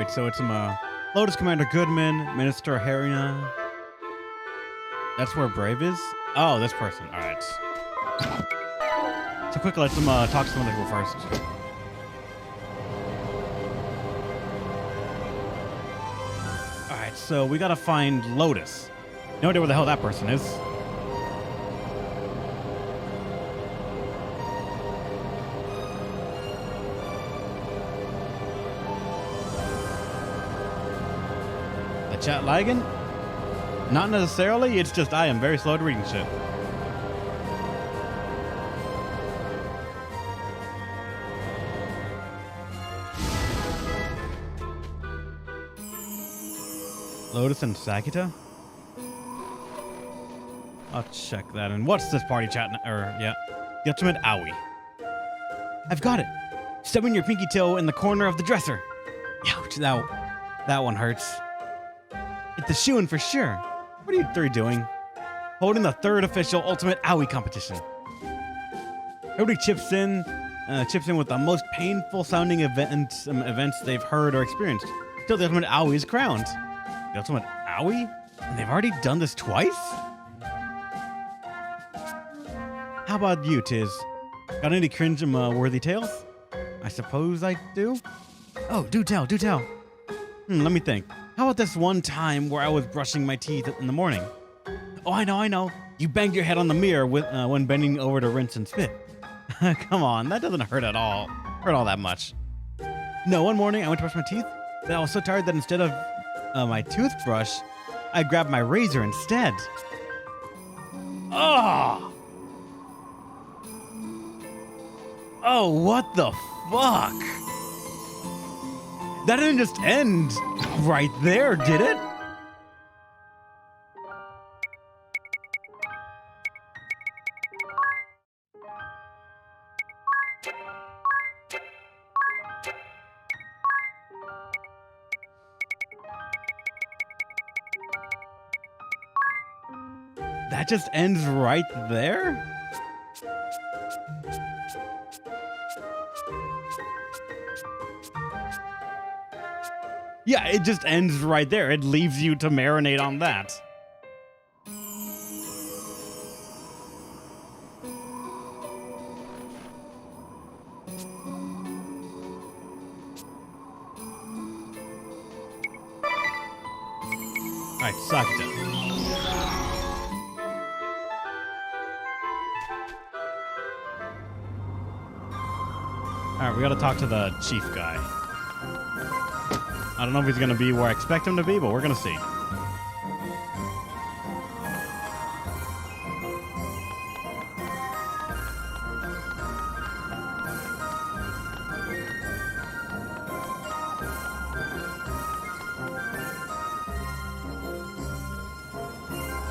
Wait, so it's Lotus Commander Goodman, Minister Harina. That's where Brave is? Oh, this person. All right. So quick, let's talk to some other people first. All right, so we gotta find Lotus. No idea where the hell that person is. The chat lagging? Not necessarily, it's just I am very slow at reading shit. Lotus and Sakita? I'll check that. And what's this party chat? Yeah. The ultimate owie. I've got it. Stubbing your pinky toe in the corner of the dresser. Ouch, that one hurts. It's the shoe-in for sure. What are you three doing? Holding the third official ultimate owie competition. Everybody chips in with the most painful sounding events they've heard or experienced. Till the ultimate owie is crowned. The ultimate owie? And they've already done this twice? How about you, Tiz? Got any cringe-worthy tales? I suppose I do? Oh, do tell. Let me think. How about this one time where I was brushing my teeth in the morning? Oh, I know. You banged your head on the mirror when bending over to rinse and spit. Come on, that doesn't hurt at all. Hurt all that much. No, one morning I went to brush my teeth, but I was so tired that instead of my toothbrush, I grabbed my razor instead. Oh! Oh, what the fuck? That didn't just end right there, did it? That just ends right there? Yeah, it just ends right there. It leaves you to marinate on that. Alright, Sakita. Alright, we gotta talk to the chief guy. I don't know if he's gonna be where I expect him to be, but we're gonna see.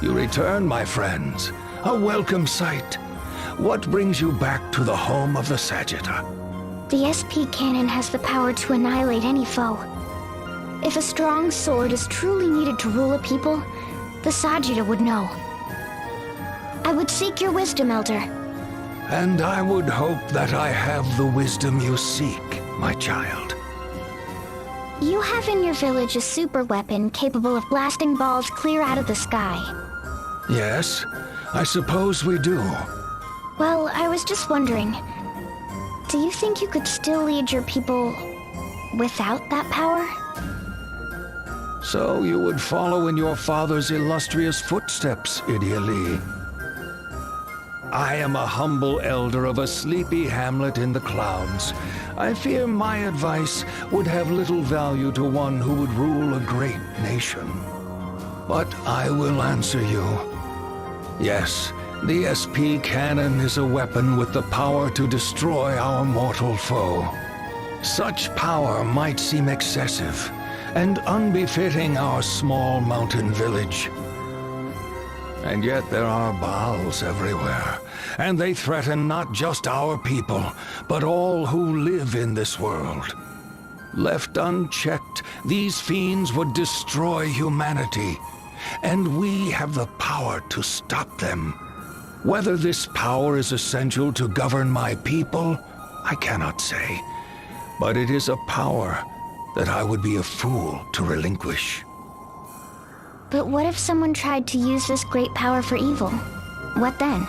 You return, my friends. A welcome sight. What brings you back to the home of the Sagitta? The SP cannon has the power to annihilate any foe. If a strong sword is truly needed to rule a people, the Sagitta would know. I would seek your wisdom, Elder. And I would hope that I have the wisdom you seek, my child. You have in your village a super weapon capable of blasting balls clear out of the sky. Yes, I suppose we do. Well, I was just wondering, do you think you could still lead your people without that power? So you would follow in your father's illustrious footsteps, Edea. I am a humble elder of a sleepy hamlet in the clouds. I fear my advice would have little value to one who would rule a great nation. But I will answer you. Yes, the SP cannon is a weapon with the power to destroy our mortal foe. Such power might seem excessive and unbefitting our small mountain village. And yet there are Baals everywhere, and they threaten not just our people, but all who live in this world. Left unchecked, these fiends would destroy humanity, and we have the power to stop them. Whether this power is essential to govern my people, I cannot say, but it is a power that I would be a fool to relinquish. But what if someone tried to use this great power for evil? What then?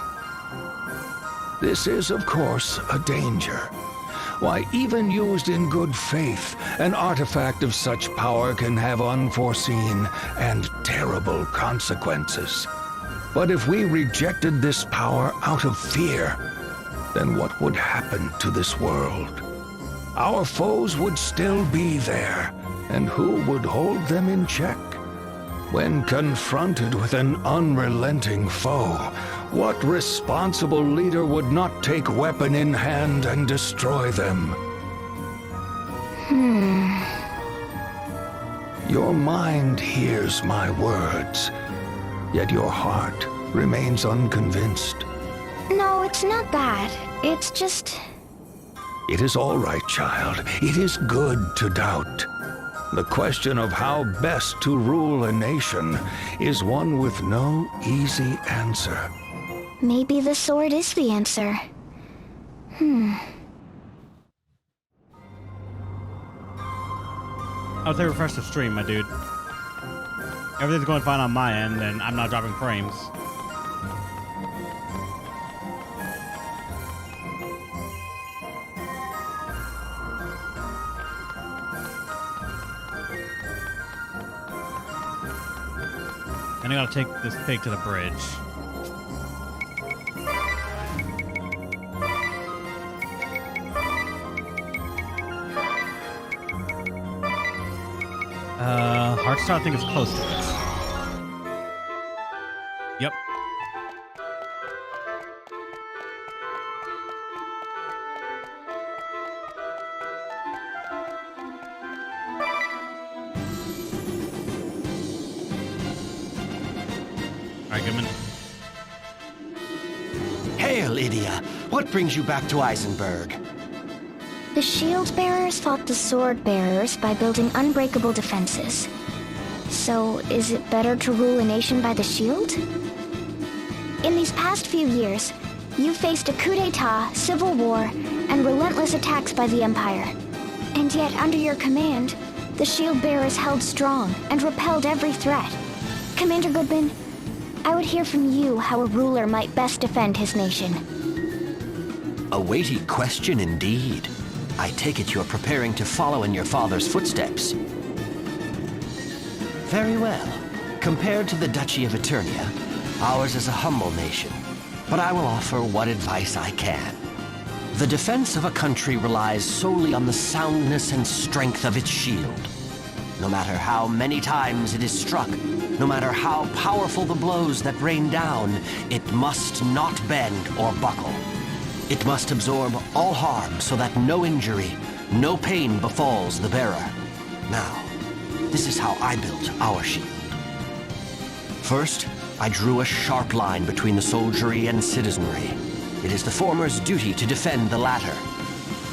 This is, of course, a danger. Why, even used in good faith, an artifact of such power can have unforeseen and terrible consequences. But if we rejected this power out of fear, then what would happen to this world? Our foes would still be there, and who would hold them in check? When confronted with an unrelenting foe, what responsible leader would not take weapon in hand and destroy them? Your mind hears my words, yet your heart remains unconvinced. No, it's not that. It's just... It is all right, child. It is good to doubt. The question of how best to rule a nation is one with no easy answer. maybe the sword is the answer. I would say refresh the stream, my dude. Everything's going fine on my end, and I'm not dropping frames. And I gotta take this pig to the bridge. Heartstar, I think, is close to this. Yep. Alright, Goodman. Hail, Edea! What brings you back to Eisenberg? The shield bearers fought the sword bearers by building unbreakable defenses. So, is it better to rule a nation by the shield? In these past few years, you faced a coup d'etat, civil war, and relentless attacks by the Empire. And yet, under your command, the shield bearers held strong and repelled every threat. Commander Goodman, I would hear from you how a ruler might best defend his nation. A weighty question indeed. I take it you're preparing to follow in your father's footsteps. Very well. Compared to the Duchy of Eternia, ours is a humble nation, but I will offer what advice I can. The defense of a country relies solely on the soundness and strength of its shield. No matter how many times it is struck, no matter how powerful the blows that rain down, it must not bend or buckle. It must absorb all harm so that no injury, no pain befalls the bearer. Now, this is how I built our shield. First, I drew a sharp line between the soldiery and citizenry. It is the former's duty to defend the latter.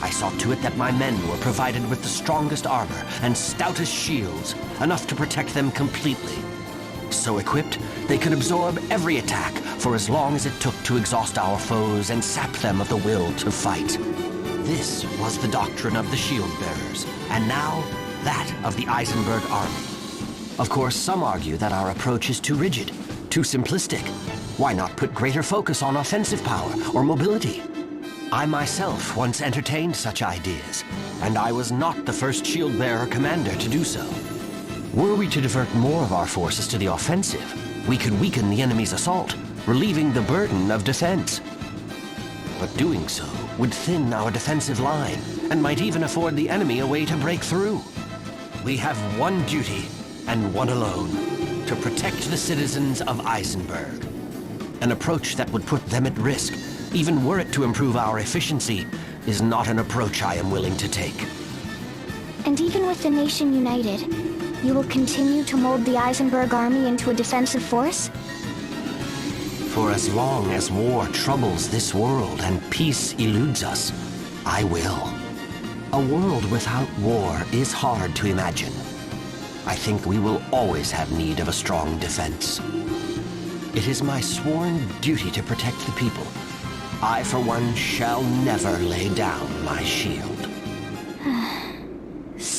I saw to it that my men were provided with the strongest armor and stoutest shields, enough to protect them completely. So equipped, they could absorb every attack for as long as it took to exhaust our foes and sap them of the will to fight. This was the doctrine of the shield bearers, and now that of the Eisenberg army. Of course, some argue that our approach is too rigid, too simplistic. Why not put greater focus on offensive power or mobility? I myself once entertained such ideas, and I was not the first shield bearer commander to do so. Were we to divert more of our forces to the offensive, we could weaken the enemy's assault, relieving the burden of defense. But doing so would thin our defensive line, and might even afford the enemy a way to break through. We have one duty, and one alone, to protect the citizens of Eisenberg. An approach that would put them at risk, even were it to improve our efficiency, is not an approach I am willing to take. And even with the nation united, you will continue to mold the Eisenberg army into a defensive force? For as long as war troubles this world and peace eludes us, I will. A world without war is hard to imagine. I think we will always have need of a strong defense. It is my sworn duty to protect the people. I, for one, shall never lay down my shield.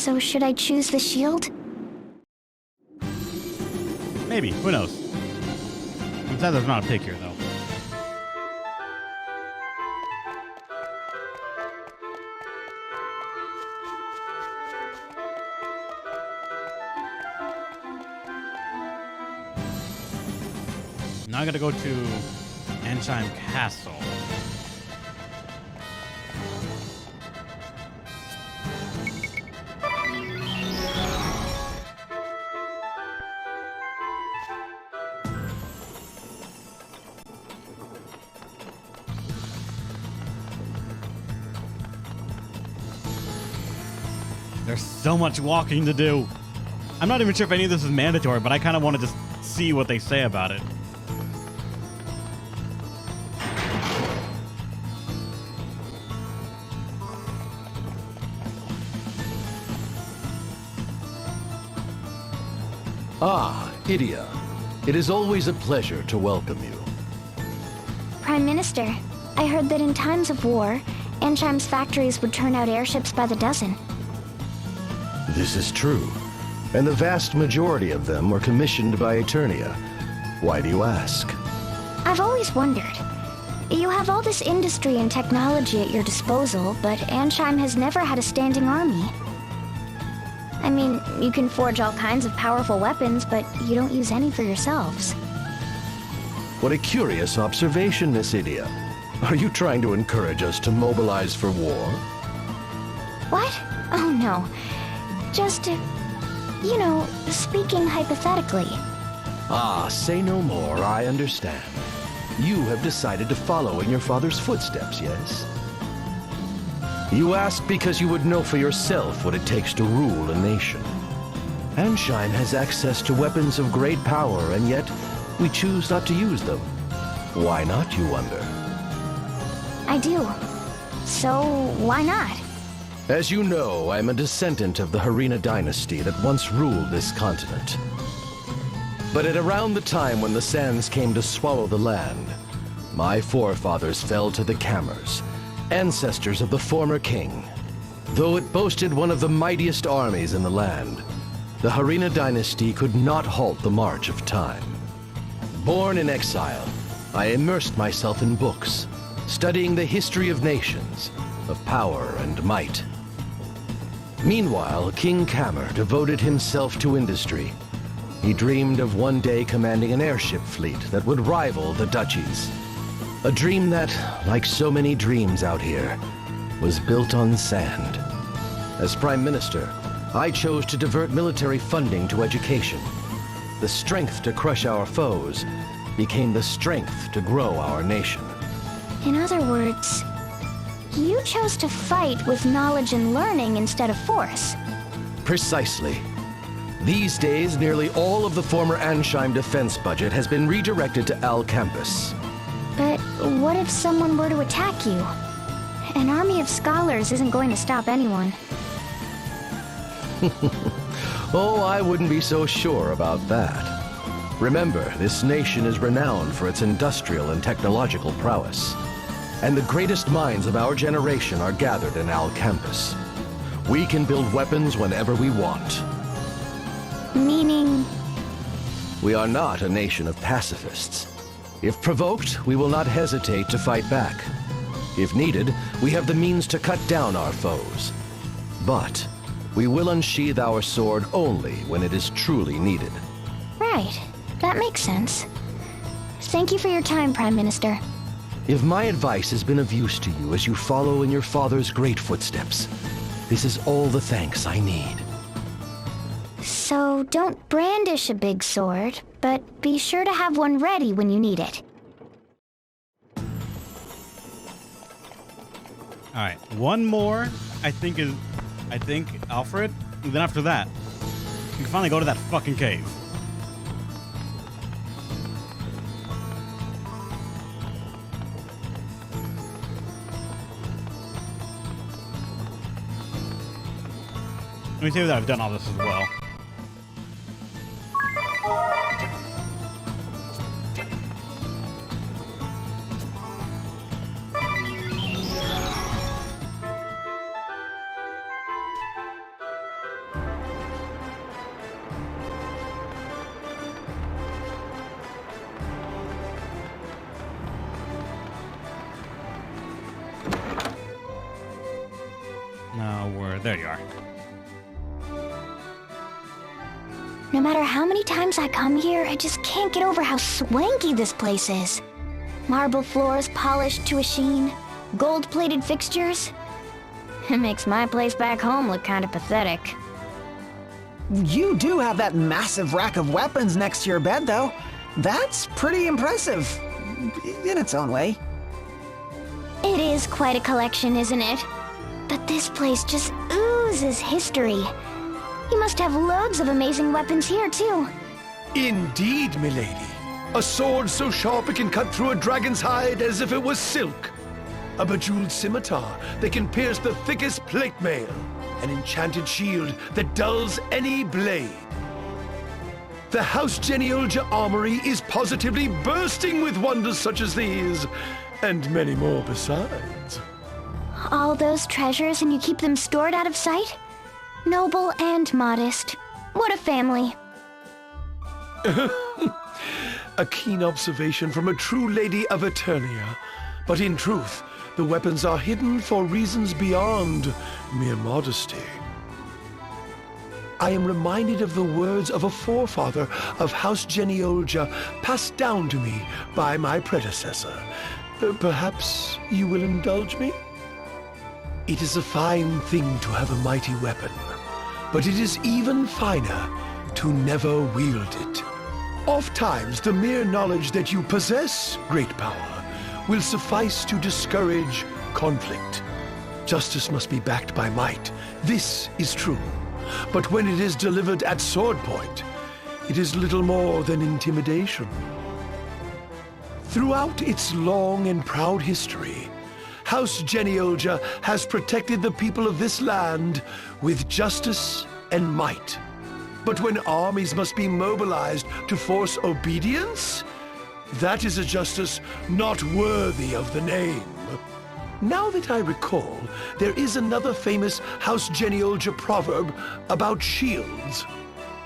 So should I choose the shield? Maybe. Who knows? I'm sad there's not a pig here, though. Now I gotta go to Ansheim Castle. There's so much walking to do. I'm not even sure if any of this is mandatory, but I kind of want to just see what they say about it. Ah, Edea. It is always a pleasure to welcome you. Prime Minister, I heard that in times of war, Ansheim's factories would turn out airships by the dozen. This is true, and the vast majority of them were commissioned by Eternia. Why do you ask? I've always wondered. You have all this industry and technology at your disposal, but Ansheim has never had a standing army. I mean, you can forge all kinds of powerful weapons, but you don't use any for yourselves. What a curious observation, Miss Edea. Are you trying to encourage us to mobilize for war? What? Oh no. Just, you know, speaking hypothetically. Ah, say no more, I understand. You have decided to follow in your father's footsteps, yes? You ask because you would know for yourself what it takes to rule a nation. Ansheim has access to weapons of great power, and yet we choose not to use them. Why not, you wonder? I do. So, why not? As you know, I'm a descendant of the Harina dynasty that once ruled this continent. But at around the time when the sands came to swallow the land, my forefathers fell to the Cammers, ancestors of the former king. Though it boasted one of the mightiest armies in the land, the Harina dynasty could not halt the march of time. Born in exile, I immersed myself in books, studying the history of nations, of power and might. Meanwhile, King Cammer devoted himself to industry. He dreamed of one day commanding an airship fleet that would rival the duchies. A dream that, like so many dreams out here, was built on sand. As Prime Minister, I chose to divert military funding to education. The strength to crush our foes became the strength to grow our nation. In other words, you chose to fight with knowledge and learning instead of force. Precisely. These days, nearly all of the former Ansheim defense budget has been redirected to Al Campus. But what if someone were to attack you? An army of scholars isn't going to stop anyone. Oh, I wouldn't be so sure about that. Remember, this nation is renowned for its industrial and technological prowess. And the greatest minds of our generation are gathered in Al Campus. We can build weapons whenever we want. Meaning? We are not a nation of pacifists. If provoked, we will not hesitate to fight back. If needed, we have the means to cut down our foes. But we will unsheath our sword only when it is truly needed. Right. That makes sense. Thank you for your time, Prime Minister. If my advice has been of use to you as you follow in your father's great footsteps, this is all the thanks I need. So don't brandish a big sword, but be sure to have one ready when you need it. All right, one more. I think Alfred. And then after that, we can finally go to that fucking cave. Let me tell you that I've done all this as well. there you are. No matter how many times I come here, I just can't get over how swanky this place is. Marble floors polished to a sheen, gold-plated fixtures. It makes my place back home look kind of pathetic. You do have that massive rack of weapons next to your bed, though. That's pretty impressive, in its own way. It is quite a collection, isn't it? But this place just oozes history. You must have loads of amazing weapons here, too. Indeed, milady. A sword so sharp it can cut through a dragon's hide as if it was silk. A bejeweled scimitar that can pierce the thickest plate mail. An enchanted shield that dulls any blade. The House Genealogia Armory is positively bursting with wonders such as these, and many more besides. All those treasures and you keep them stored out of sight? Noble and modest. What a family. A keen observation from a true lady of Eternia. But in truth, the weapons are hidden for reasons beyond mere modesty. I am reminded of the words of a forefather of House Genealogia passed down to me by my predecessor. Perhaps you will indulge me? It is a fine thing to have a mighty weapon, but it is even finer to never wield it. Ofttimes, the mere knowledge that you possess great power will suffice to discourage conflict. Justice must be backed by might. This is true. But when it is delivered at sword point, it is little more than intimidation. Throughout its long and proud history, House Genealogia has protected the people of this land with justice and might. But when armies must be mobilized to force obedience, that is a justice not worthy of the name. Now that I recall, there is another famous House Genealogia proverb about shields.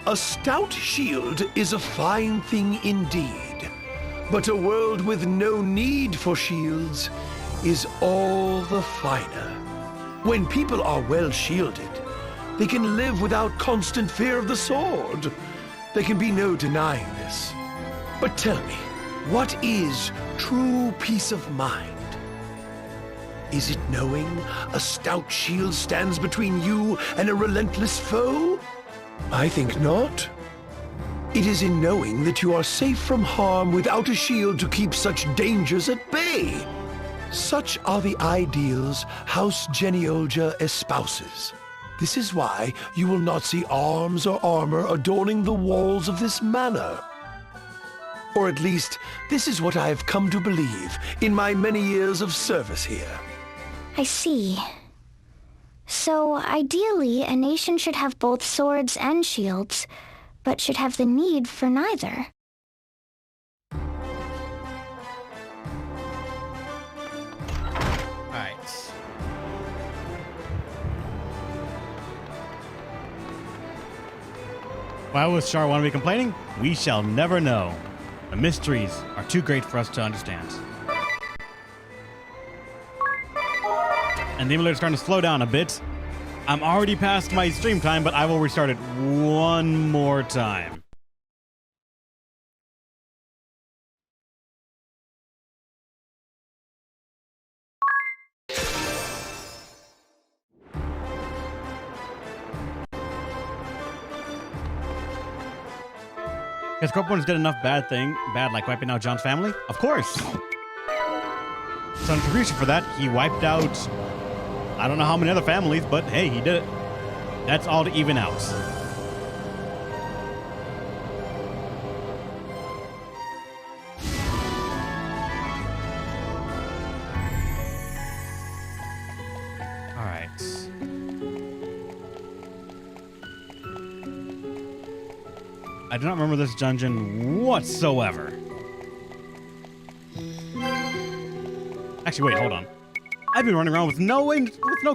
A stout shield is a fine thing indeed, but a world with no need for shields is all the finer. When people are well shielded, they can live without constant fear of the sword. There can be no denying this. But tell me, what is true peace of mind? Is it knowing a stout shield stands between you and a relentless foe? I think not. It is in knowing that you are safe from harm without a shield to keep such dangers at bay. Such are the ideals House Genealogia espouses. This is why you will not see arms or armor adorning the walls of this manor. Or at least, this is what I have come to believe in my many years of service here. I see. So, ideally, a nation should have both swords and shields, but should have the need for neither. Alright. Why was Char want to be complaining? We shall never know. The mysteries are too great for us to understand. And the emulator's starting to slow down a bit. I'm already past my stream time, but I will restart it one more time. Because Corp did enough bad like wiping out John's family? Of course. So in contribution for that, he wiped out I don't know how many other families, but hey, he did it. That's all to even out. All right. I do not remember this dungeon whatsoever. Actually, wait, hold on. I've been running around with no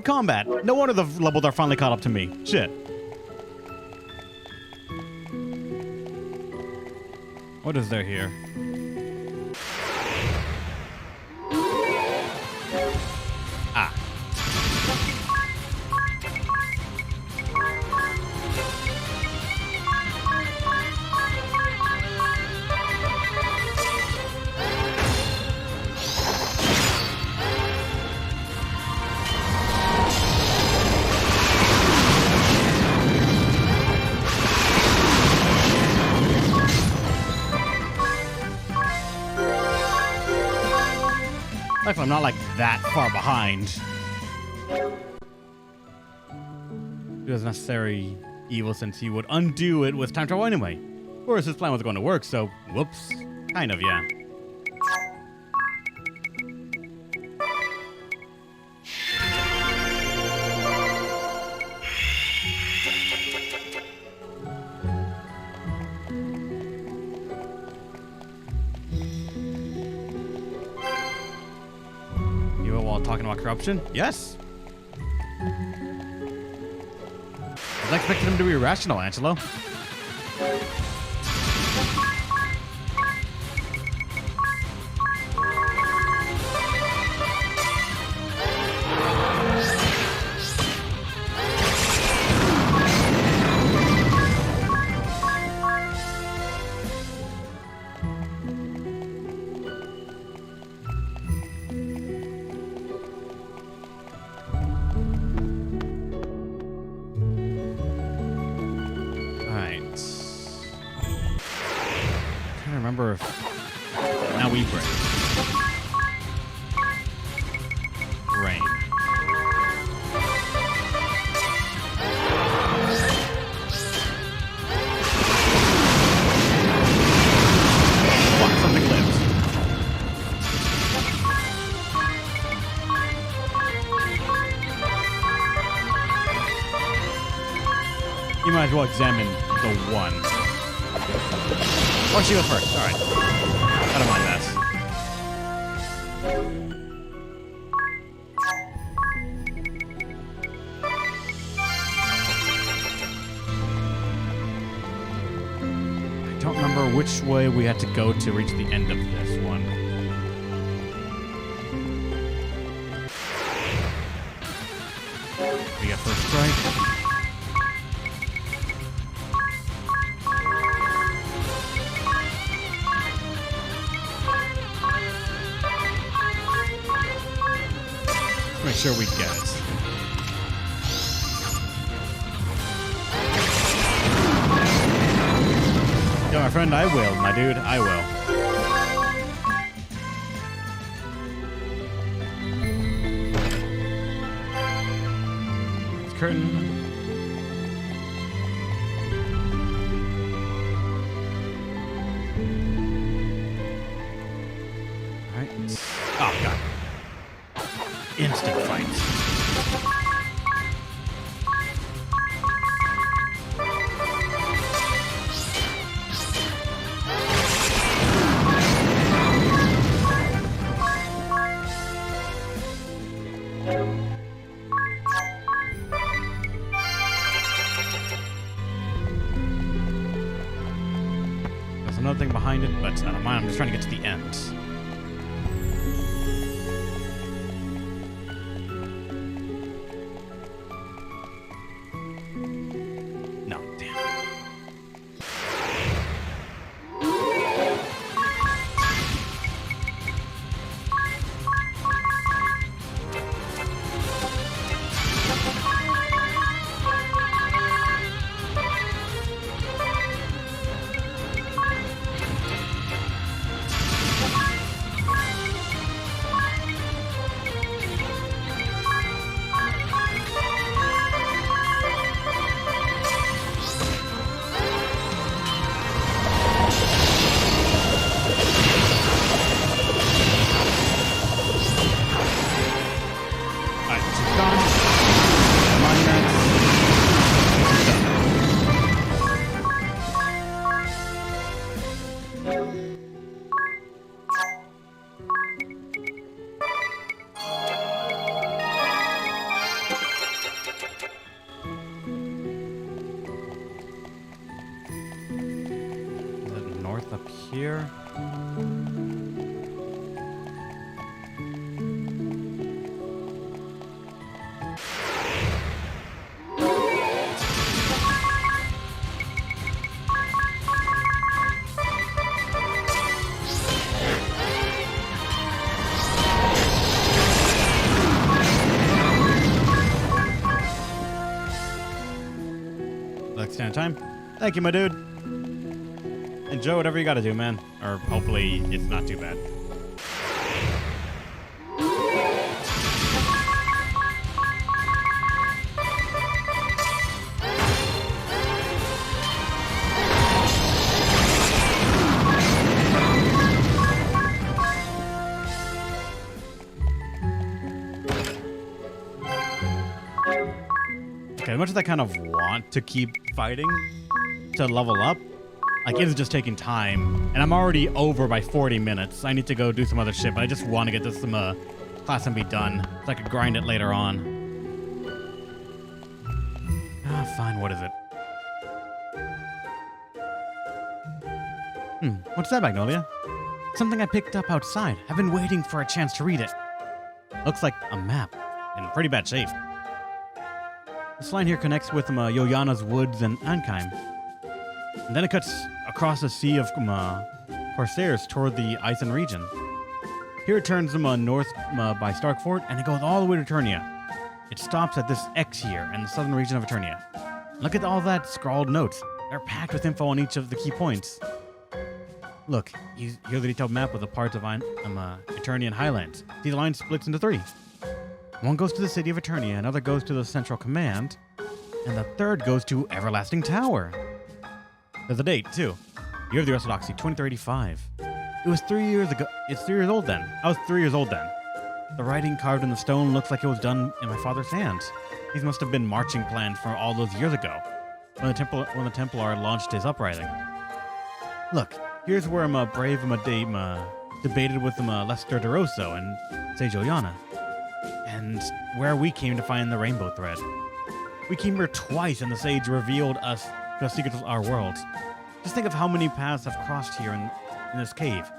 combat. No wonder the levels are finally caught up to me. Shit. What is there here? Ah. Luckily, I'm not like that far behind. It was necessary evil since he would undo it with time travel anyway. Of course, his plan was going to work, so whoops. Kind of, yeah. You were while talking about corruption? Yes. I expected him to be irrational, Angelo. Remember if now we break. Rain. Fuck, something lived. You might as well examine the one. Why don't you go first? Alright. I don't mind that. I don't remember which way we had to go to reach the end of this one. We got first strike. Make sure we get it. Yeah, my friend, I will. My dude, I will. It's curtain. All right. Oh, God. Instant fights. There's another thing behind it, but I don't mind. I'm just trying to get to the end. Up here. Like stand time. Thank you, my dude. Enjoy whatever you gotta do, man. Or hopefully it's not too bad. Okay, as much as I kind of want to keep fighting to level up, like, it is just taking time. And I'm already over by 40 minutes. I need to go do some other shit, but I just want to get this some class and be done, so I could grind it later on. Fine, what is it? What's that, Magnolia? Something I picked up outside. I've been waiting for a chance to read it. Looks like a map, in pretty bad shape. This line here connects with Yoyana's woods and Ankheim. And then it cuts across a sea of corsairs toward the Isen region. Here it turns north by Starkfort, and it goes all the way to Eternia. It stops at this X here in the southern region of Eternia. Look at all that scrawled notes. They're packed with info on each of the key points. Look, here's a detailed map with the parts of Eternia and Highlands. See, the line splits into 3. One goes to the city of Eternia, another goes to the Central Command, and the third goes to Everlasting Tower. There's a date, too. Year of the Orthodoxy, 2385. It was 3 years ago. It's 3 years old then. I was 3 years old then. The writing carved in the stone looks like it was done in my father's hands. These must have been marching plans from all those years ago, when the Templar launched his uprising. Look, here's where brave debated with Lester DeRosso and Sage Oyana, and where we came to find the rainbow thread. We came here twice, and the sage revealed us the secrets of our worlds. Just think of how many paths have crossed here in this cave.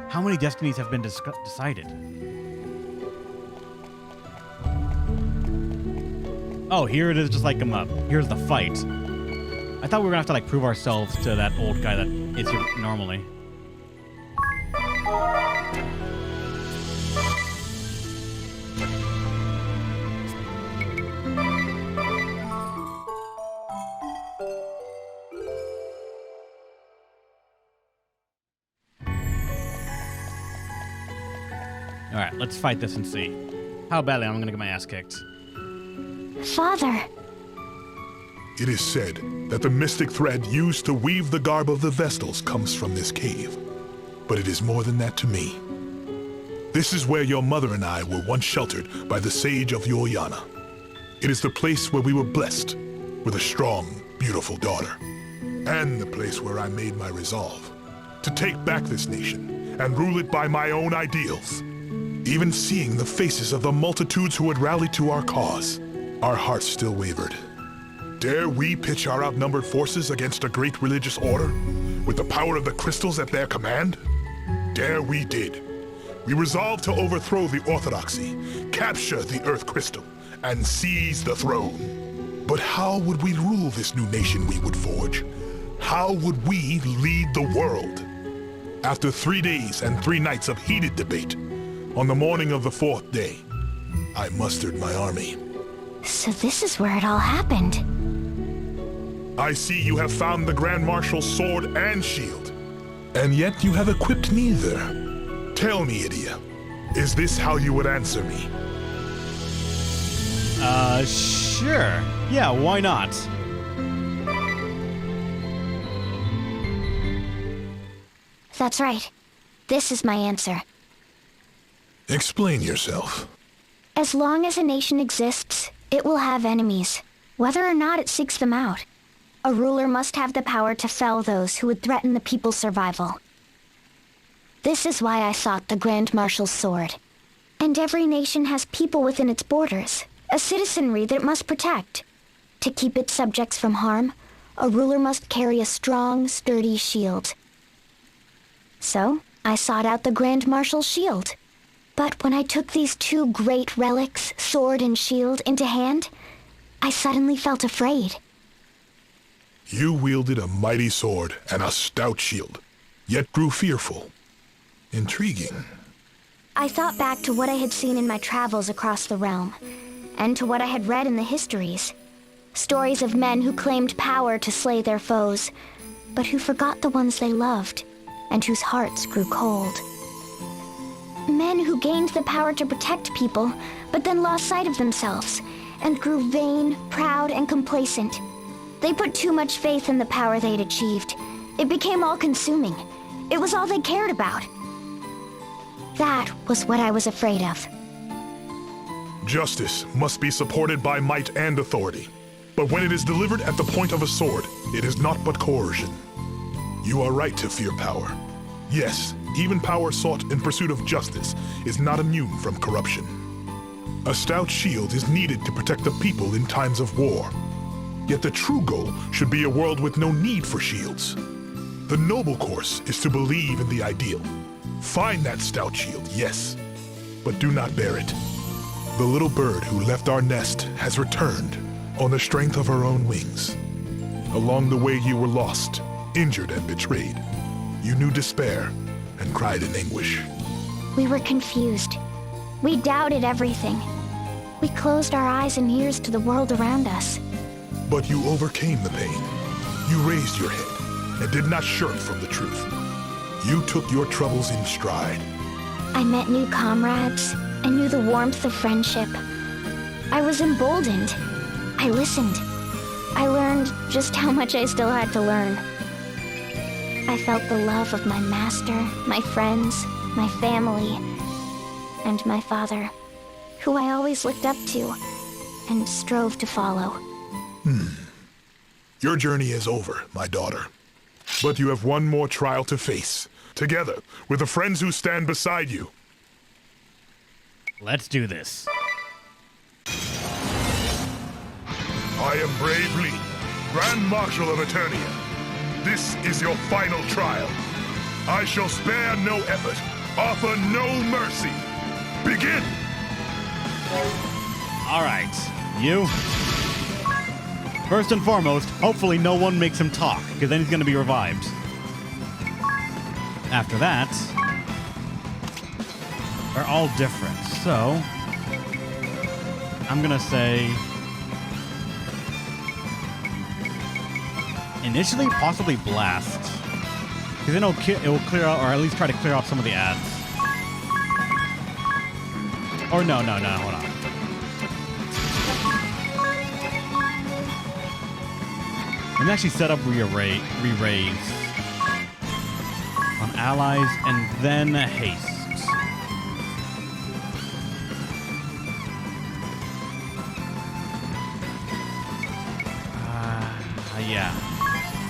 How many destinies have been decided. Oh, here it is, just like here's the fight. I thought we were gonna have to prove ourselves to that old guy that is here normally. Alright, let's fight this and see how badly I'm gonna get my ass kicked. Father. It is said that the mystic thread used to weave the garb of the Vestals comes from this cave. But it is more than that to me. This is where your mother and I were once sheltered by the sage of Yoyana. It is the place where we were blessed with a strong, beautiful daughter. And the place where I made my resolve to take back this nation and rule it by my own ideals. Even seeing the faces of the multitudes who had rallied to our cause, our hearts still wavered. Dare we pitch our outnumbered forces against a great religious order, with the power of the crystals at their command? Dare we did. We resolved to overthrow the orthodoxy, capture the Earth Crystal, and seize the throne. But how would we rule this new nation we would forge? How would we lead the world? After 3 days and 3 nights of heated debate, on the morning of the 4th day, I mustered my army. So this is where it all happened. I see you have found the Grand Marshal's sword and shield, and yet you have equipped neither. Tell me, Edea, is this how you would answer me? Sure. Yeah, why not? That's right. This is my answer. Explain yourself. As long as a nation exists, it will have enemies, whether or not it seeks them out. A ruler must have the power to fell those who would threaten the people's survival. This is why I sought the Grand Marshal's sword. And every nation has people within its borders, a citizenry that it must protect. To keep its subjects from harm, a ruler must carry a strong, sturdy shield. So, I sought out the Grand Marshal's shield. But when I took these 2 great relics, sword and shield, into hand, I suddenly felt afraid. You wielded a mighty sword and a stout shield, yet grew fearful. Intriguing. I thought back to what I had seen in my travels across the realm, and to what I had read in the histories. Stories of men who claimed power to slay their foes, but who forgot the ones they loved, and whose hearts grew cold. Men who gained the power to protect people, but then lost sight of themselves, and grew vain, proud, and complacent. They put too much faith in the power they'd achieved. It became all-consuming. It was all they cared about. That was what I was afraid of. Justice must be supported by might and authority. But when it is delivered at the point of a sword, it is not but coercion. You are right to fear power. Yes, even power sought in pursuit of justice is not immune from corruption. A stout shield is needed to protect the people in times of war. Yet the true goal should be a world with no need for shields. The noble course is to believe in the ideal. Find that stout shield, yes, but do not bear it. The little bird who left our nest has returned on the strength of her own wings. Along the way you were lost, injured and betrayed. You knew despair and cried in anguish. We were confused. We doubted everything. We closed our eyes and ears to the world around us. But you overcame the pain. You raised your head and did not shirk from the truth. You took your troubles in stride. I met new comrades and knew the warmth of friendship. I was emboldened. I listened. I learned just how much I still had to learn. I felt the love of my master, my friends, my family, and my father, who I always looked up to and strove to follow. Your journey is over, my daughter. But you have one more trial to face, together with the friends who stand beside you. Let's do this. I am Brave Lee, Grand Marshal of Eternia. This is your final trial. I shall spare no effort, offer no mercy. Begin! All right, you. First and foremost, hopefully no one makes him talk, because then he's going to be revived. After that, they're all different. So, I'm going to say, initially, possibly Blast. Because then it will clear out, or at least try to clear off some of the ads. Or no, hold on. Let me actually set up re-raise on allies and then haste. Yeah.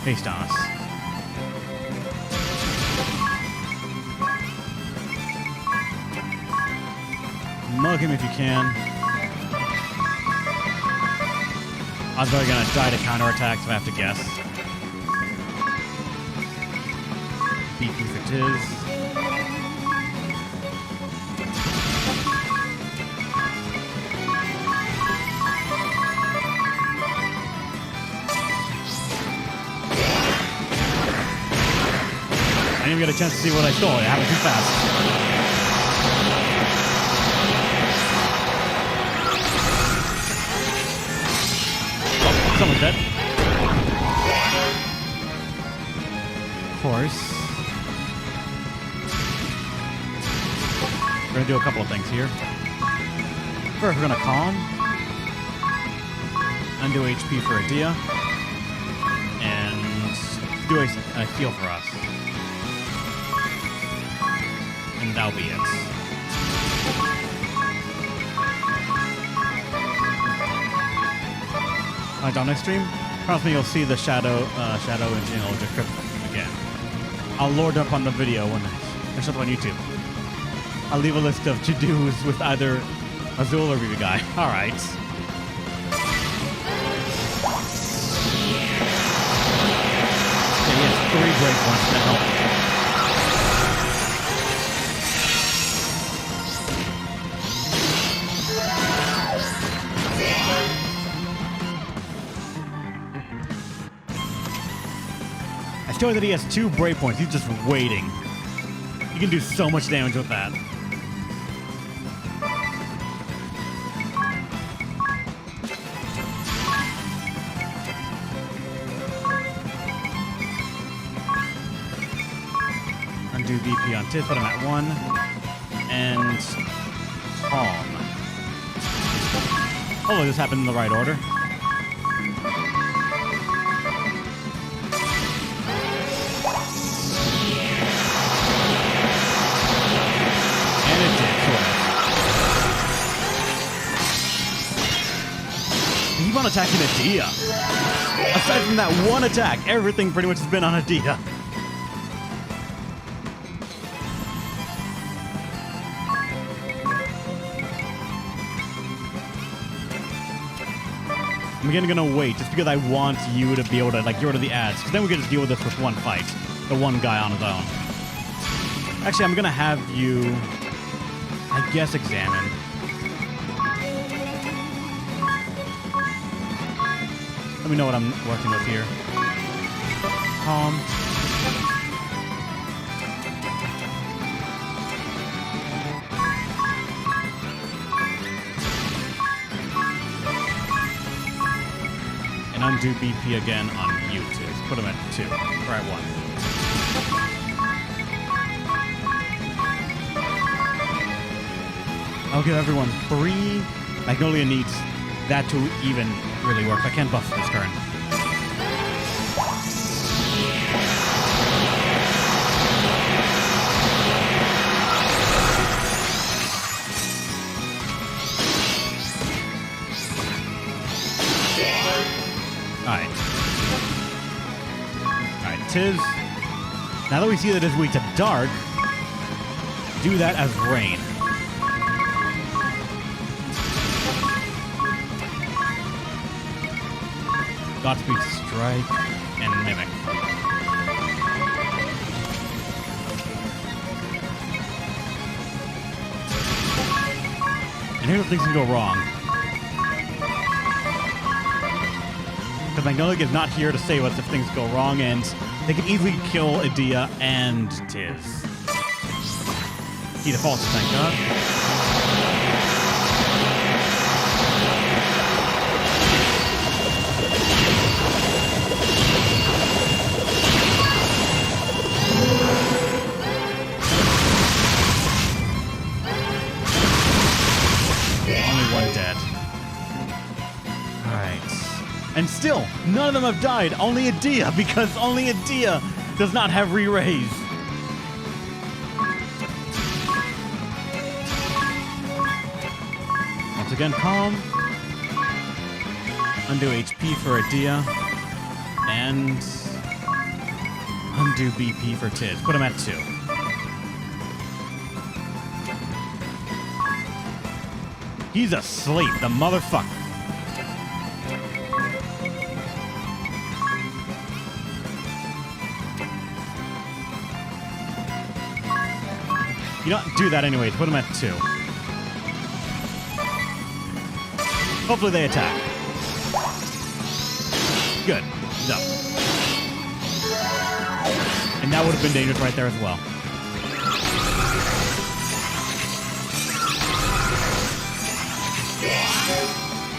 Haste on us. Mug him if you can. I was probably gonna die to counterattack, so I have to guess. BP for Tiz. I didn't even get a chance to see what I stole. It happened too fast. Someone's dead. Of course. We're gonna do a couple of things here. First, we're gonna calm. Undo HP for Edea. And do a heal for us. And that'll be it. On next stream, promise me you'll see the Shadow Engine Ultra Crypt again. I'll load up on the video when it shows up on YouTube. I'll leave a list of to-dos with either Azul or BB Guy. Alright. Okay, he has 3 breakpoints now. I show that he has 2 breakpoints. He's just waiting. You can do so much damage with that. Undo BP on Tiff, put him at 1. And calm. Hopefully this happened in the right order. on attacking Edea. Aside from that one attack, everything pretty much has been on Edea. I'm again gonna wait just because I want you to be able to like get rid of the ads, because then we can just deal with this with one fight. The one guy on his own. Actually, I'm gonna have you, I guess, examine. Let me know what I'm working with here. And undo BP again on you two. Let's put him at 2. Or at 1. I'll give everyone 3. Magnolia needs that to even really work. I can't buff this turn. Alright, Tiz. Now that we see that it's weak to dark, do that as rain. Godspeed, Strike, and Mimic. And here's what things can go wrong. Because Magnolia is not here to save us if things go wrong, and they can easily kill Edea and Tiz. He defaults, thank God. And still, none of them have died. Only Edea, because only Edea does not have re-raise. Once again, calm. Undo HP for Edea. And undo BP for Tiz. Put him at 2. He's asleep, the motherfucker. You don't do that anyways. Put them at 2. Hopefully they attack. Good. He's up. And that would have been dangerous right there as well.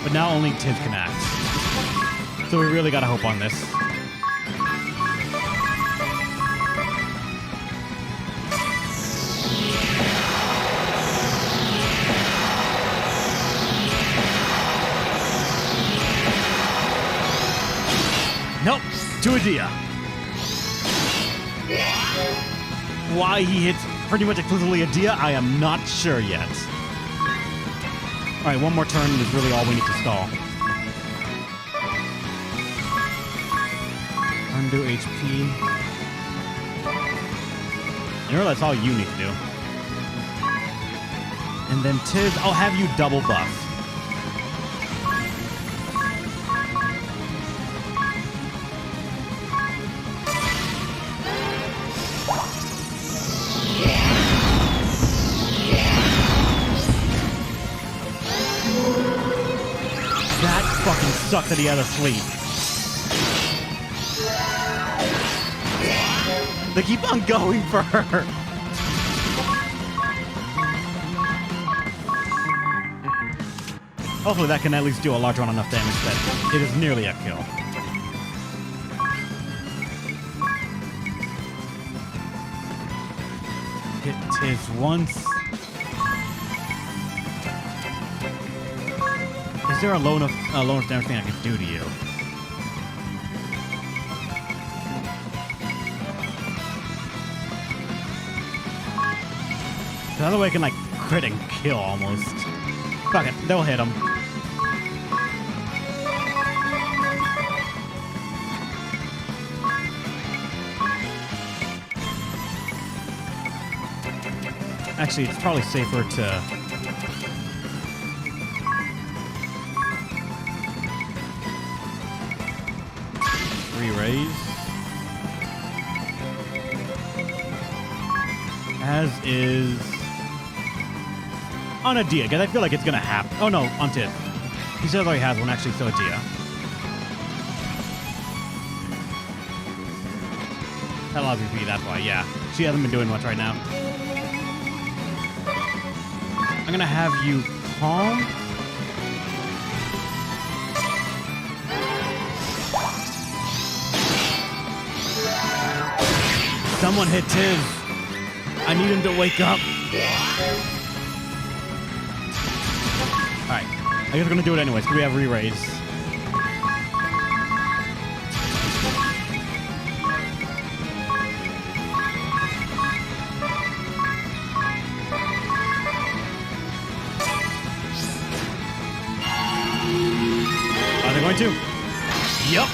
But now only Tiz can act. So we really gotta hope on this. Nope, to Edea. Why he hits pretty much exclusively Edea, I am not sure yet. Alright, one more turn is really all we need to stall. Undo HP. And really, that's all you need to do. And then Tiz, I'll have you double buff. Fucking sucked that he had a sleep. They keep on going for her. Hopefully that can at least do a large amount enough damage that it is nearly a kill. Hit Tiz once. Is there a low enough damage thing I can do to you? The other way I can like crit and kill almost. Fuck it, they'll hit him. Actually, it's probably safer to... re-raise. As is... on Edea, because I feel like it's going to happen. Oh, no, on Tid. He says he has one, actually, so Edea. That'll obviously be that's why, yeah. She hasn't been doing much right now. I'm going to have you calm. Someone hit Tiz. I need him to wake up. Alright. I guess we're gonna do it anyways, because we have re-raise. Are they going to? Yup.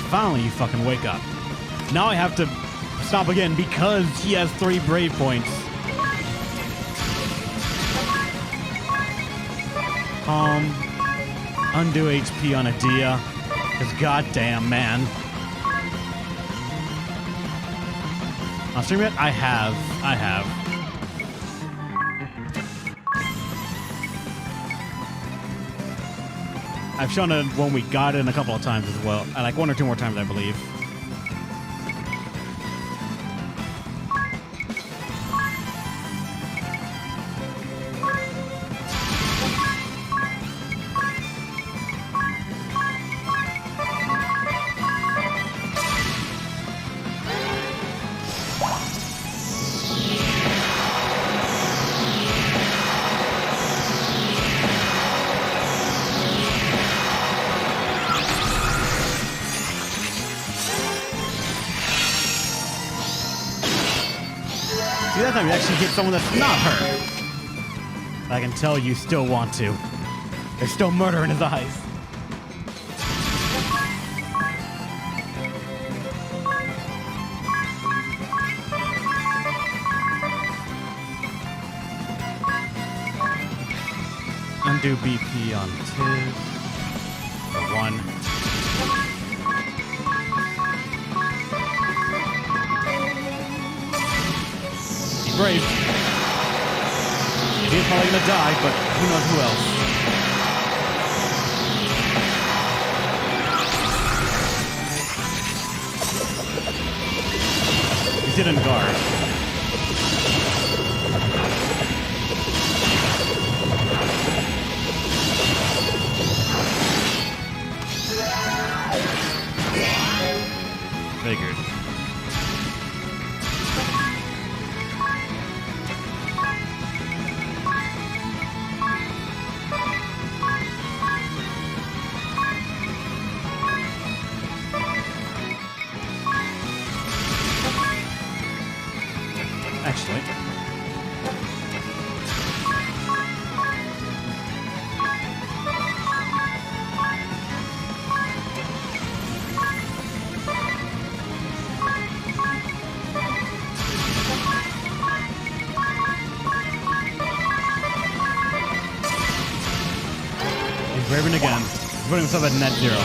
Finally, you fucking wake up. Now I have to stop again because he has 3 brave points. Calm. Undo HP on Edea. Because goddamn, man. I'll stream it? I have. I've shown it when we got it a couple of times as well. Like 1 or 2 more times, I believe. See, that time you actually hit someone that's not her. I can tell you still want to. There's still murder in his eyes. Undo BP on Tiz. For 1. Brave. He's probably gonna die, but who knows who else. He didn't guard. Figured. Actually. He's braving again. He's putting himself at net 0.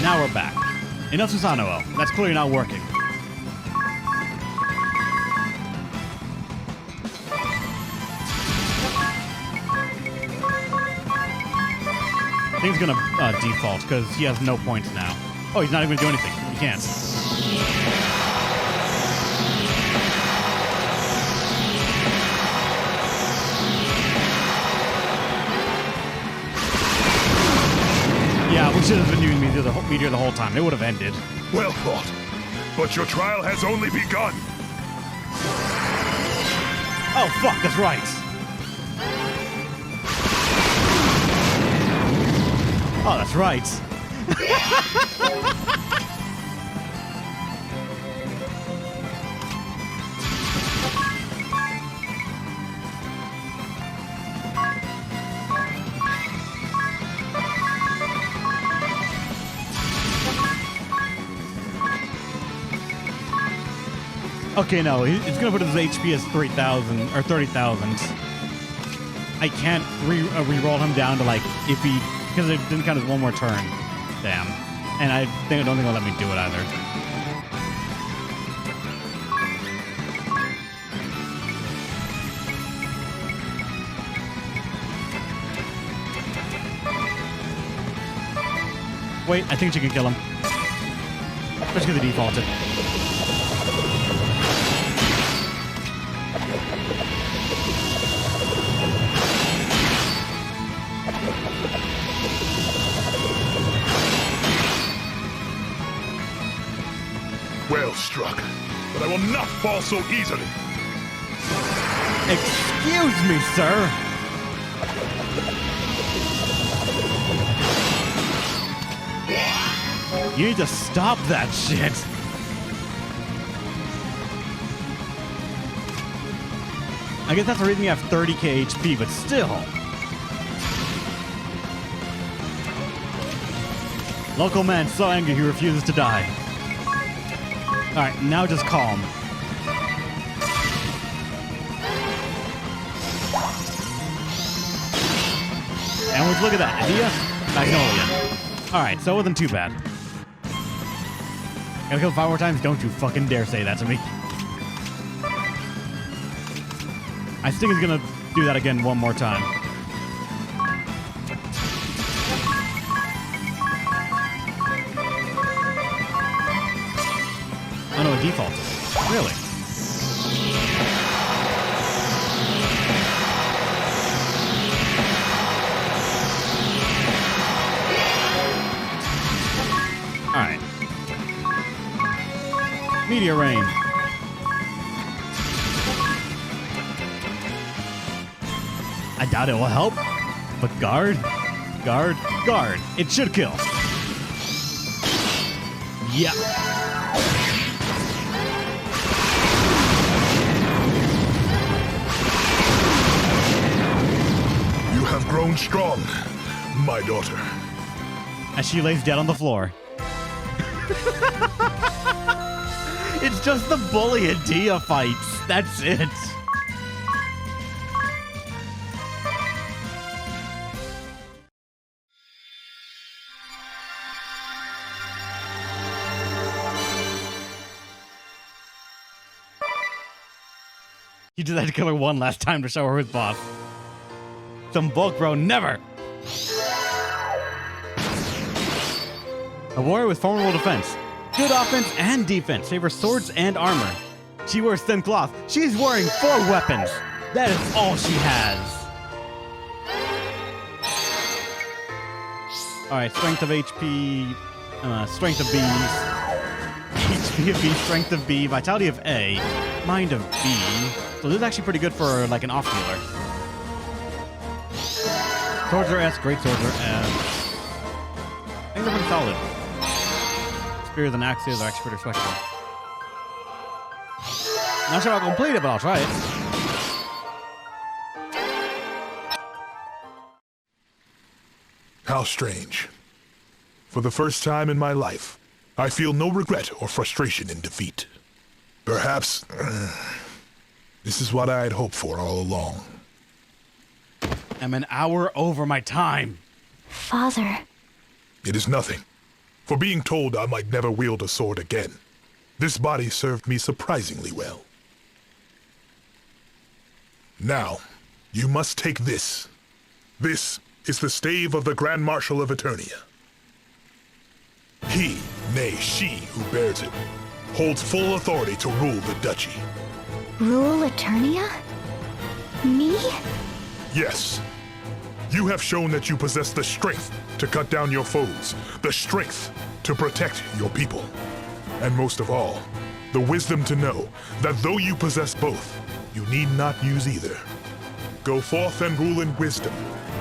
Now we're back. Enough Susanoo. That's clearly not working. I think he's gonna default because he has no points now. Oh, he's not even gonna do anything. He can't. Yeah, we should have been doing meteor the whole time. It would have ended. Well thought. But your trial has only begun. Oh, fuck, that's right. Oh, that's right. Okay, no, it's gonna put his HP as 3,000 or 30,000. I can't re-roll him down to like if he, because it didn't count as one more turn. Damn. And I don't think it'll let me do it either. Wait, I think she can kill him. Let's get the defaulted. Well struck, but I will not fall so easily. Excuse me, sir. You need to stop that shit. I guess that's the reason you have 30k HP, but still. Local man so angry he refuses to die. Alright, now just calm. And would you look at that? Edea? Magnolia. Alright, so it wasn't too bad. Gotta kill 5 more times? Don't you fucking dare say that to me. I think he's gonna do that again one more time. Oh no, a default. Really? Alright. Meteor rain. I doubt it will help, but guard. It should kill. Yeah. You have grown strong, my daughter. As she lays dead on the floor. It's just the bully Edea fights. That's it. He decided to kill her one last time to show her his boss. Some bulk, bro, never! A warrior with formidable defense. Good offense and defense. Favors swords and armor. She wears thin cloth. She's wearing 4 weapons. That is all she has. Alright, strength of HP, strength of B, HP of B, strength of B, vitality of A, mind of B. So this is actually pretty good for like an off healer. Swords are S, great swords are S. I think they're pretty solid. Spears and axes are actually pretty respectable. Not sure I'll complete it, but I'll try it. How strange. For the first time in my life, I feel no regret or frustration in defeat. Perhaps this is what I had hoped for all along. I'm an hour over my time. Father. It is nothing. For being told I might never wield a sword again, this body served me surprisingly well. Now, you must take this. This is the stave of the Grand Marshal of Eternia. He, nay, she who bears it, holds full authority to rule the duchy. Rule Eternia? Me? Yes. You have shown that you possess the strength to cut down your foes, the strength to protect your people, and most of all, the wisdom to know that though you possess both, you need not use either. Go forth and rule in wisdom,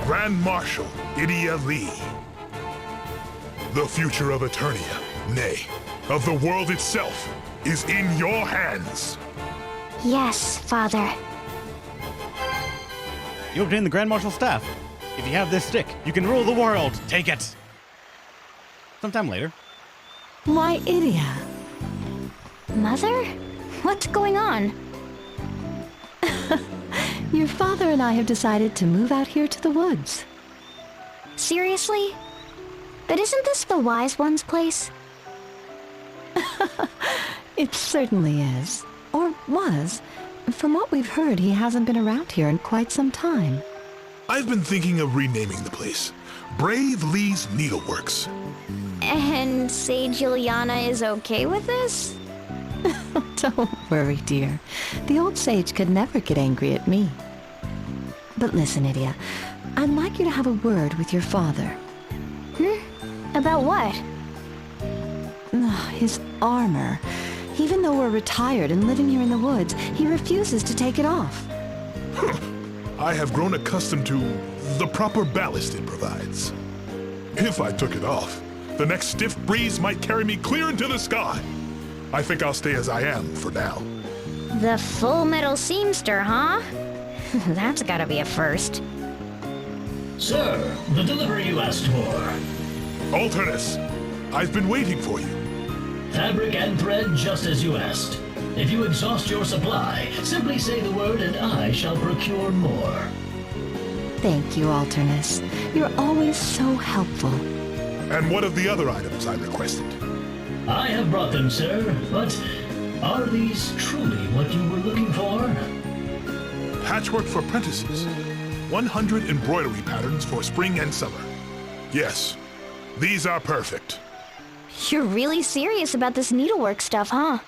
Grand Marshal Edea Lee. The future of Eternia, nay, of the world itself, is in your hands. Yes, Father. You obtain the Grand Marshal's staff. If you have this stick, you can rule the world. Take it. Sometime later. Why, Edea? Mother? What's going on? Your father and I have decided to move out here to the woods. Seriously? But isn't this the Wise One's place? It certainly is. Or was. From what we've heard, he hasn't been around here in quite some time. I've been thinking of renaming the place Brave Lee's Needleworks. And Sage Ilyana is okay with this? Don't worry, dear. The old sage could never get angry at me. But listen, Edea, I'd like you to have a word with your father. About what? His armor. Even though we're retired and living here in the woods, he refuses to take it off. I have grown accustomed to the proper ballast it provides. If I took it off, the next stiff breeze might carry me clear into the sky. I think I'll stay as I am for now. The Full Metal Seamster, huh? That's gotta be a first. Sir, the delivery you asked for. Alternus, I've been waiting for you. Fabric and thread just as you asked. If you exhaust your supply, simply say the word and I shall procure more. Thank you, Alternus. You're always so helpful. And what of the other items I requested? I have brought them, sir, but are these truly what you were looking for? Patchwork for apprentices. 100 embroidery patterns for spring and summer. Yes, these are perfect. You're really serious about this needlework stuff, huh?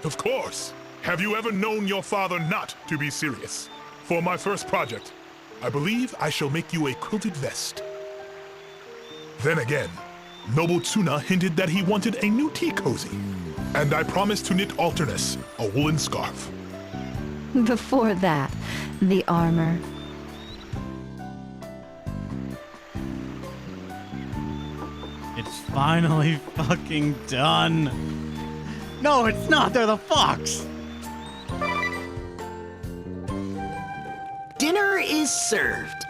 Of course. Have you ever known your father not to be serious? For my first project, I believe I shall make you a quilted vest. Then again, Noble Tsuna hinted that he wanted a new tea cozy, and I promised to knit Alternus a woolen scarf. Before that, the armor. It's finally fucking done. No, it's not. They're the fox. Dinner is served.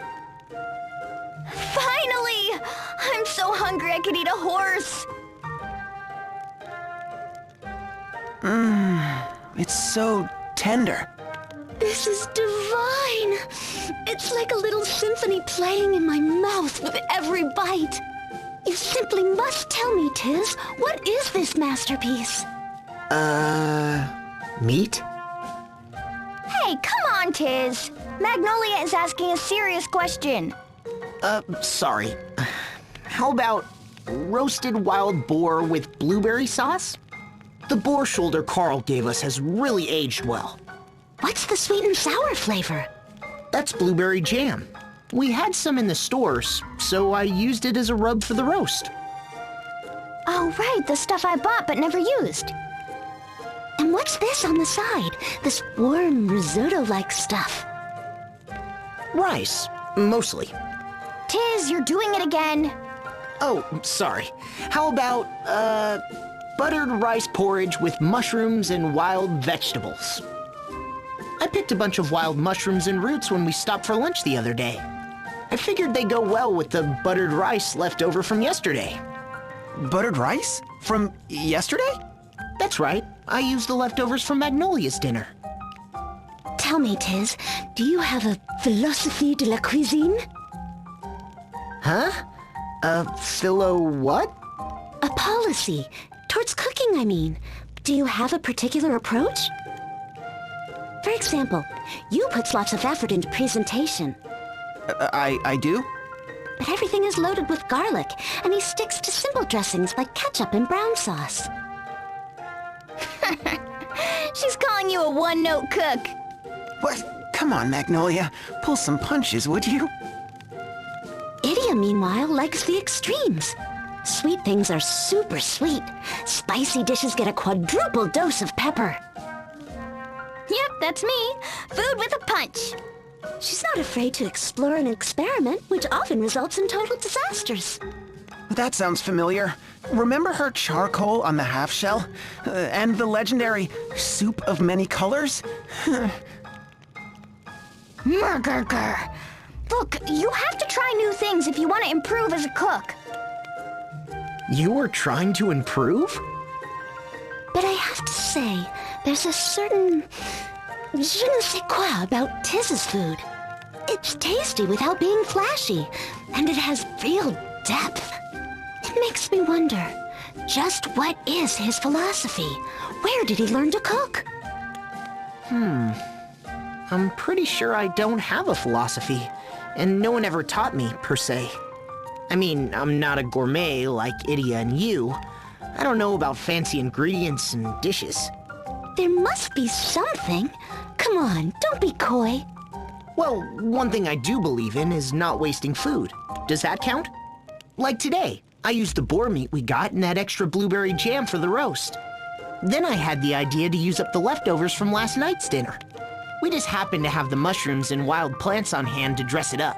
Finally! I'm so hungry I could eat a horse. It's so tender. This is divine. It's like a little symphony playing in my mouth with every bite. You simply must tell me, Tiz, what is this masterpiece? Meat? Hey, come on, Tiz. Magnolia is asking a serious question. Sorry. How about roasted wild boar with blueberry sauce? The boar shoulder Carl gave us has really aged well. What's the sweet and sour flavor? That's blueberry jam. We had some in the stores, so I used it as a rub for the roast. Oh, right, the stuff I bought but never used. And what's this on the side? This warm risotto-like stuff. Rice, mostly. Tiz, you're doing it again. Oh, sorry. How about, buttered rice porridge with mushrooms and wild vegetables? I picked a bunch of wild mushrooms and roots when we stopped for lunch the other day. I figured they'd go well with the buttered rice left over from yesterday. Buttered rice? From yesterday? That's right. I used the leftovers from Magnolia's dinner. Tell me, Tiz, do you have a philosophie de la cuisine? Huh? Philo what? A policy. Towards cooking, I mean. Do you have a particular approach? For example, you put lots of effort into presentation. I do? But everything is loaded with garlic, and he sticks to simple dressings like ketchup and brown sauce. She's calling you a one-note cook. What? Come on, Magnolia. Pull some punches, would you? Edea Edea, meanwhile, likes the extremes. Sweet things are super sweet. Spicy dishes get a quadruple dose of pepper. Yep, that's me. Food with a punch. She's not afraid to explore and experiment, which often results in total disasters. That sounds familiar. Remember her charcoal on the half shell? And the legendary soup of many colors? Murgurgur. Look, you have to try new things if you want to improve as a cook. You were trying to improve? But I have to say, there's a certain je ne sais quoi about Tiz's food. It's tasty without being flashy, and it has real depth. It makes me wonder, just what is his philosophy? Where did he learn to cook? I'm pretty sure I don't have a philosophy, and no one ever taught me, per se. I mean, I'm not a gourmet like Edea and you. I don't know about fancy ingredients and dishes. There must be something. Come on, don't be coy. Well, one thing I do believe in is not wasting food. Does that count? Like today, I used the boar meat we got and that extra blueberry jam for the roast. Then I had the idea to use up the leftovers from last night's dinner. We just happened to have the mushrooms and wild plants on hand to dress it up.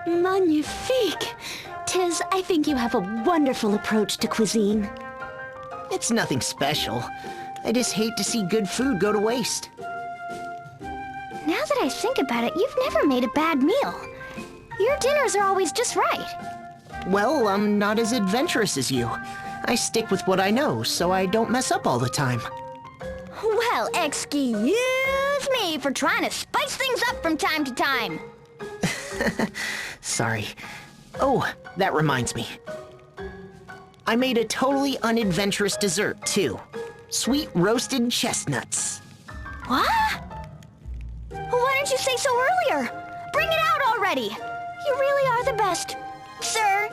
Magnifique. Tiz, I think you have a wonderful approach to cuisine. It's nothing special. I just hate to see good food go to waste. Now that I think about it, you've never made a bad meal. Your dinners are always just right. Well, I'm not as adventurous as you. I stick with what I know, so I don't mess up all the time. Well, excuse me for trying to spice things up from time to time. Sorry. Oh, that reminds me. I made a totally unadventurous dessert, too. Sweet roasted chestnuts. What? Why didn't you say so earlier? Bring it out already. You really are the best, sir.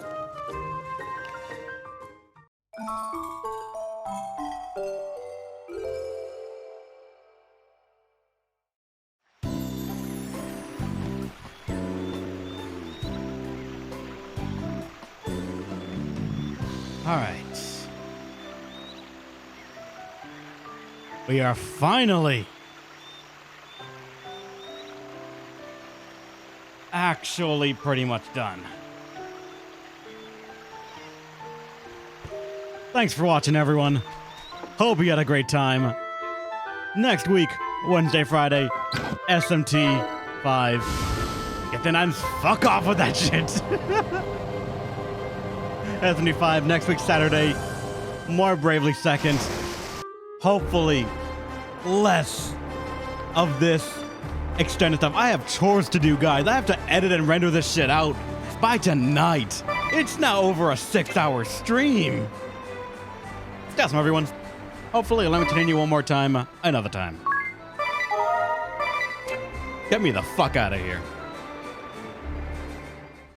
All right. We are finally actually pretty much done. Thanks for watching, everyone. Hope you had a great time. Next week, Wednesday, Friday, SMT 5. Get the nines, fuck off with that shit. SMT 5 next week, Saturday. More Bravely Second. Hopefully, less of this extended stuff. I have chores to do, guys. I have to edit and render this shit out by tonight. It's now over a 6-hour stream. Stay awesome, everyone. Hopefully, let me continue one more time, another time. Get me the fuck out of here.